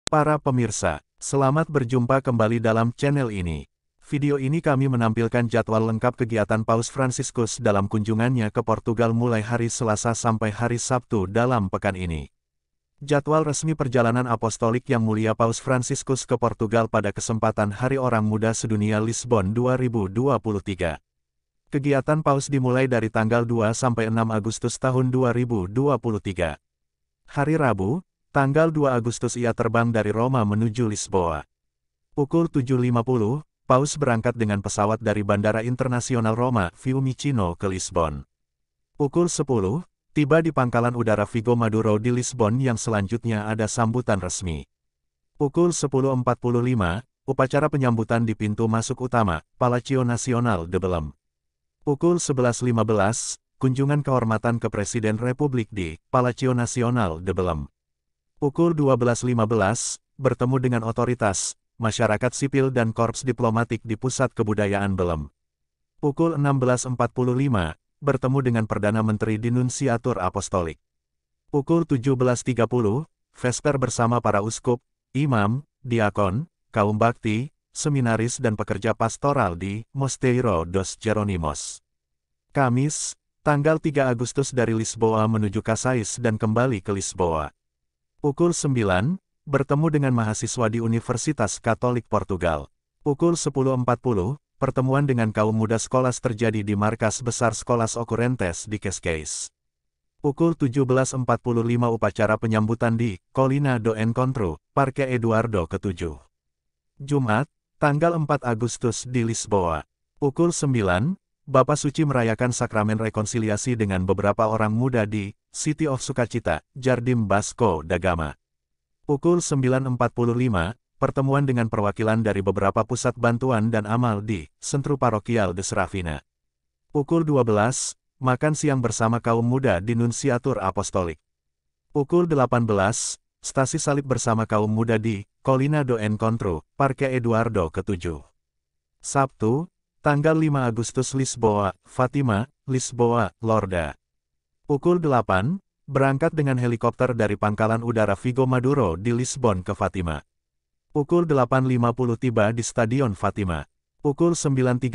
Para pemirsa, selamat berjumpa kembali dalam channel ini. Video ini kami menampilkan jadwal lengkap kegiatan Paus Fransiskus dalam kunjungannya ke Portugal mulai hari Selasa sampai hari Sabtu dalam pekan ini. Jadwal resmi perjalanan apostolik Yang Mulia Paus Fransiskus ke Portugal pada kesempatan Hari Orang Muda Sedunia Lisbon 2023. Kegiatan Paus dimulai dari tanggal 2 sampai 6 Agustus tahun 2023. Hari Rabu, tanggal 2 Agustus ia terbang dari Roma menuju Lisboa. Pukul 7.50, Paus berangkat dengan pesawat dari Bandara Internasional Roma Fiumicino ke Lisbon. Pukul 10, tiba di Pangkalan Udara Vigo Maduro di Lisbon yang selanjutnya ada sambutan resmi. Pukul 10.45, upacara penyambutan di pintu masuk utama, Palacio Nacional de Belém. Pukul 11.15, kunjungan kehormatan ke Presiden Republik di Palacio Nacional de Belém. Pukul 12.15, bertemu dengan otoritas, masyarakat sipil dan korps diplomatik di Pusat Kebudayaan Belém. Pukul 16.45, bertemu dengan Perdana Menteri di Nunsiatur Apostolik. Pukul 17.30, vesper bersama para uskup, imam, diakon, kaum bakti, seminaris dan pekerja pastoral di Mosteiro dos Jeronimos. Kamis, tanggal 3 Agustus dari Lisboa menuju Casais dan kembali ke Lisboa. Pukul 9, bertemu dengan mahasiswa di Universitas Katolik Portugal. Pukul 10.40, pertemuan dengan kaum muda Skolas terjadi di markas besar Skolas Ocorrentes di Cascais. Pukul 17.45 upacara penyambutan di Colina do Encontro, Parque Eduardo ke-7. Jumat, tanggal 4 Agustus di Lisboa. Pukul 9, Bapak Suci merayakan sakramen rekonsiliasi dengan beberapa orang muda di City of Sukacita, Jardim Basco da Gama. Pukul 9.45, pertemuan dengan perwakilan dari beberapa pusat bantuan dan amal di Centro Parokial de Serafina. Pukul 12, makan siang bersama kaum muda di Nunsiatur Apostolik. Pukul 18, stasi salib bersama kaum muda di Colina do Encontro, Parque Eduardo ke-7. Sabtu, tanggal 5 Agustus Lisboa, Fatima, Lisboa, Lorda. Pukul 8, berangkat dengan helikopter dari Pangkalan Udara Vigo Maduro di Lisbon ke Fatima. Pukul 8.50 tiba di Stadion Fatima. Pukul 9.30,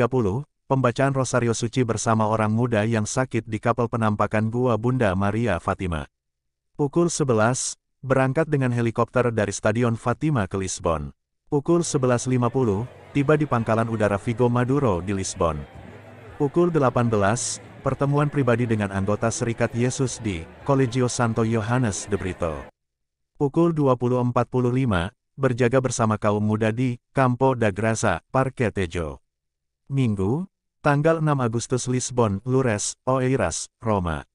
pembacaan Rosario Suci bersama orang muda yang sakit di kapel penampakan Gua Bunda Maria Fatima. Pukul 11, berangkat dengan helikopter dari Stadion Fatima ke Lisbon. Pukul 11.50, tiba di Pangkalan Udara Vigo Maduro di Lisbon. Pukul 18, pertemuan pribadi dengan anggota Serikat Yesus di Colegio Santo Yohanes de Brito. Pukul 20.45, berjaga bersama kaum muda di Campo da Graça, Parque Tejo. Minggu, tanggal 6 Agustus Lisbon, Loures, Oeiras, Roma.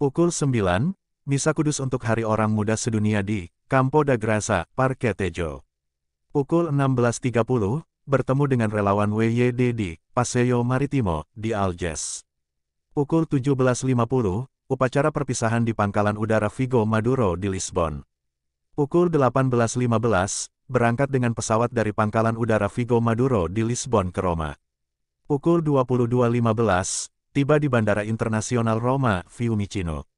Pukul 9, Misa Kudus untuk Hari Orang Muda Sedunia di Campo da Graça, Parque Tejo. Pukul 16.30, bertemu dengan relawan WYD di Passeio Maritimo, di Alges. Pukul 17.50, upacara perpisahan di Pangkalan Udara Vigo Maduro di Lisbon. Pukul 18.15, berangkat dengan pesawat dari Pangkalan Udara Vigo Maduro di Lisbon ke Roma. Pukul 22.15, tiba di Bandara Internasional Roma Fiumicino.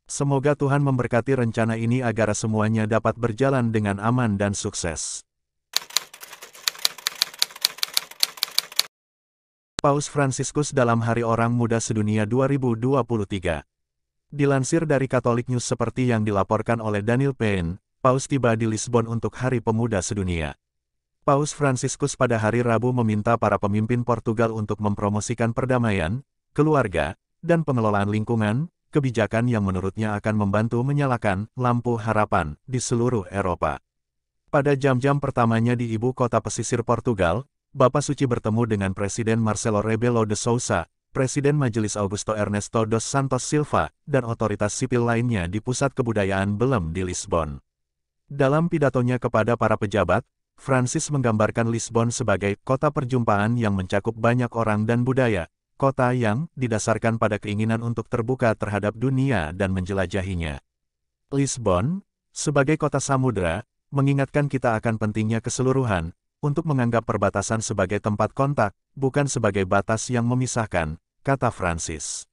Semoga Tuhan memberkati rencana ini agar semuanya dapat berjalan dengan aman dan sukses. Paus Fransiskus dalam Hari Orang Muda Sedunia 2023. Dilansir dari Catholic News seperti yang dilaporkan oleh Daniel Payne, Paus tiba di Lisbon untuk Hari Pemuda Sedunia. Paus Fransiskus pada hari Rabu meminta para pemimpin Portugal untuk mempromosikan perdamaian, keluarga, dan pengelolaan lingkungan, kebijakan yang menurutnya akan membantu menyalakan lampu harapan di seluruh Eropa. Pada jam-jam pertamanya di ibu kota pesisir Portugal, Bapak Suci bertemu dengan Presiden Marcelo Rebelo de Sousa, Presiden Majelis Augusto Ernesto dos Santos Silva, dan otoritas sipil lainnya di Pusat Kebudayaan Belém di Lisbon. Dalam pidatonya kepada para pejabat, Francis menggambarkan Lisbon sebagai kota perjumpaan yang mencakup banyak orang dan budaya, kota yang didasarkan pada keinginan untuk terbuka terhadap dunia dan menjelajahinya. Lisbon, sebagai kota samudera, mengingatkan kita akan pentingnya keseluruhan, untuk menganggap perbatasan sebagai tempat kontak, bukan sebagai batas yang memisahkan, kata Francis.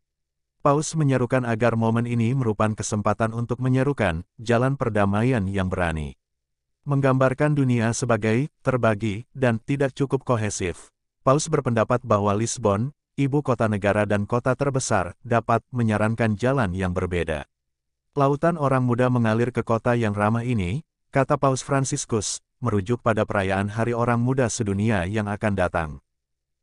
Paus menyerukan agar momen ini merupakan kesempatan untuk menyerukan jalan perdamaian yang berani. menggambarkan dunia sebagai terbagi dan tidak cukup kohesif. Paus berpendapat bahwa Lisbon, ibu kota negara dan kota terbesar, dapat menyarankan jalan yang berbeda. Lautan orang muda mengalir ke kota yang ramah ini, kata Paus Fransiskus, merujuk pada perayaan Hari Orang Muda Sedunia yang akan datang.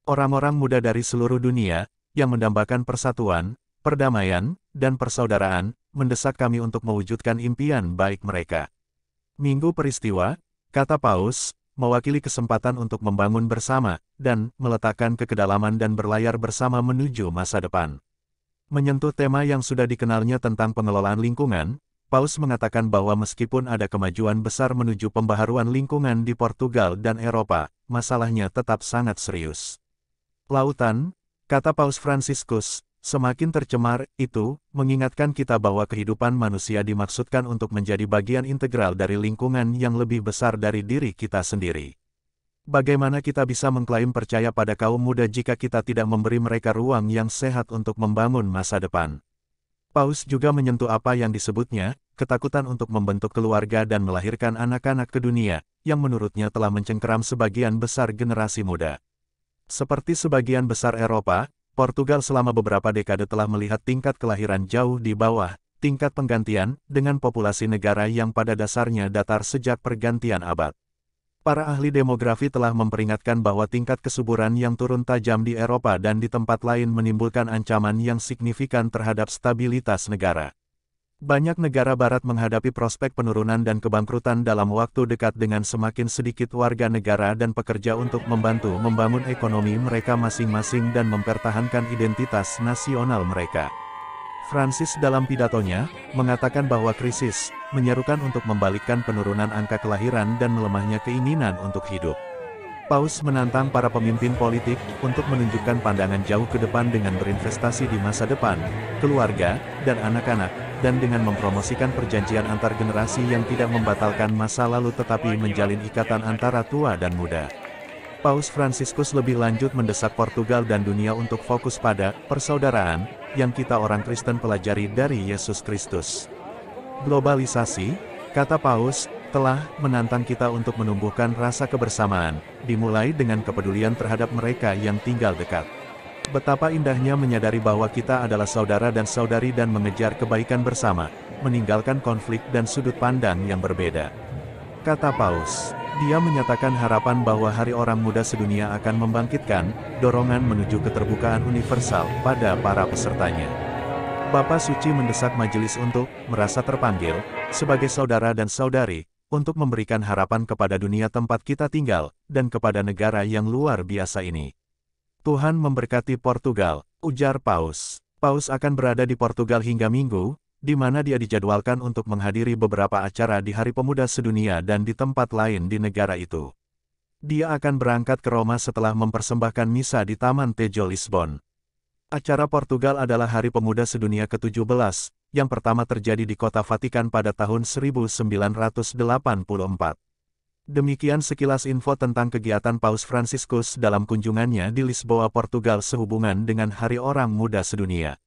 Orang-orang muda dari seluruh dunia, yang mendambakan persatuan, perdamaian, dan persaudaraan, mendesak kami untuk mewujudkan impian baik mereka. Minggu peristiwa, kata Paus, mewakili kesempatan untuk membangun bersama, dan meletakkan ke kedalaman dan berlayar bersama menuju masa depan. Menyentuh tema yang sudah dikenalnya tentang pengelolaan lingkungan, Paus mengatakan bahwa meskipun ada kemajuan besar menuju pembaharuan lingkungan di Portugal dan Eropa, masalahnya tetap sangat serius. Lautan, kata Paus Fransiskus, semakin tercemar, itu mengingatkan kita bahwa kehidupan manusia dimaksudkan untuk menjadi bagian integral dari lingkungan yang lebih besar dari diri kita sendiri. Bagaimana kita bisa mengklaim percaya pada kaum muda jika kita tidak memberi mereka ruang yang sehat untuk membangun masa depan? Paus juga menyentuh apa yang disebutnya, ketakutan untuk membentuk keluarga dan melahirkan anak-anak ke dunia, yang menurutnya telah mencengkeram sebagian besar generasi muda. Seperti sebagian besar Eropa, Portugal selama beberapa dekade telah melihat tingkat kelahiran jauh di bawah tingkat penggantian, dengan populasi negara yang pada dasarnya datar sejak pergantian abad. Para ahli demografi telah memperingatkan bahwa tingkat kesuburan yang turun tajam di Eropa dan di tempat lain menimbulkan ancaman yang signifikan terhadap stabilitas negara. Banyak negara barat menghadapi prospek penurunan dan kebangkrutan dalam waktu dekat dengan semakin sedikit warga negara dan pekerja untuk membantu membangun ekonomi mereka masing-masing dan mempertahankan identitas nasional mereka. Francis dalam pidatonya, mengatakan bahwa krisis, menyerukan untuk membalikkan penurunan angka kelahiran dan melemahnya keinginan untuk hidup. Paus menantang para pemimpin politik untuk menunjukkan pandangan jauh ke depan dengan berinvestasi di masa depan, keluarga, dan anak-anak, dan dengan mempromosikan perjanjian antar generasi yang tidak membatalkan masa lalu tetapi menjalin ikatan antara tua dan muda. Paus Fransiskus lebih lanjut mendesak Portugal dan dunia untuk fokus pada persaudaraan yang kita orang Kristen pelajari dari Yesus Kristus. Globalisasi, kata Paus, telah menantang kita untuk menumbuhkan rasa kebersamaan, dimulai dengan kepedulian terhadap mereka yang tinggal dekat. Betapa indahnya menyadari bahwa kita adalah saudara dan saudari dan mengejar kebaikan bersama, meninggalkan konflik dan sudut pandang yang berbeda. Kata Paus, dia menyatakan harapan bahwa Hari Orang Muda Sedunia akan membangkitkan dorongan menuju keterbukaan universal pada para pesertanya. Bapa Suci mendesak majelis untuk merasa terpanggil, sebagai saudara dan saudari, untuk memberikan harapan kepada dunia tempat kita tinggal, dan kepada negara yang luar biasa ini. Tuhan memberkati Portugal, ujar Paus. Paus akan berada di Portugal hingga Minggu, di mana dia dijadwalkan untuk menghadiri beberapa acara di Hari Pemuda Sedunia dan di tempat lain di negara itu. Dia akan berangkat ke Roma setelah mempersembahkan misa di Taman Tejo Lisbon. Acara Portugal adalah Hari Pemuda Sedunia ke-17, yang pertama terjadi di kota Vatikan pada tahun 1984. Demikian sekilas info tentang kegiatan Paus Fransiskus dalam kunjungannya di Lisboa, Portugal sehubungan dengan Hari Orang Muda Sedunia.